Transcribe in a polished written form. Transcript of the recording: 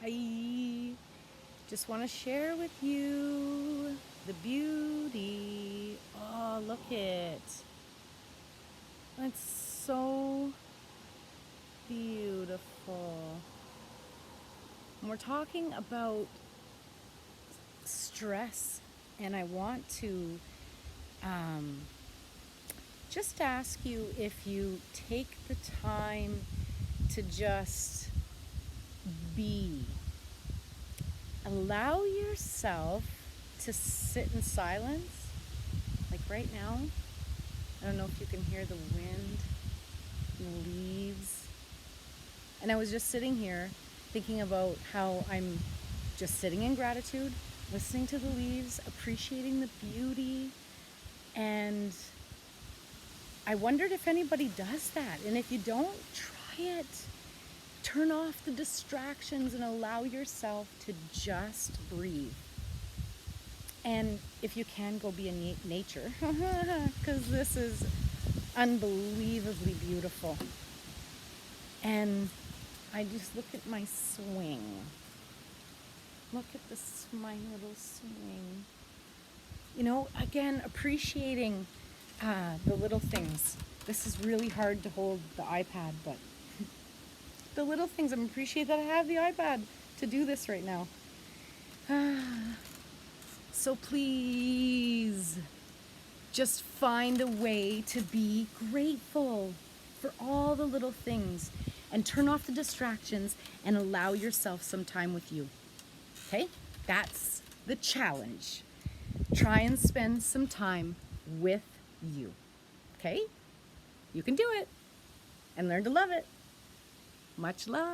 Hi. Just want to share with you the beauty. Oh, look it. It's so beautiful. And we're talking about stress, and I want to um, just ask you if you take the time to just be. Allow yourself to sit in silence, like right now. I don't know if you can hear the wind and the leaves. And I was just sitting here thinking about how I'm just sitting in gratitude, listening to the leaves, appreciating the beauty. And I wondered if anybody does that. And if you don't, try it. Turn off the distractions and allow yourself to just breathe. And if you can, go be in nature, because this is unbelievably beautiful. And I just look at my swing. Look at this, my little swing. You know, again, appreciating the little things. This is really hard to hold the iPad, but the little things, I appreciate that I have the iPad to do this right now. So please, just find a way to be grateful for all the little things and turn off the distractions and allow yourself some time with you. Okay? That's the challenge. Try and spend some time with you. Okay? You can do it and learn to love it. Much love.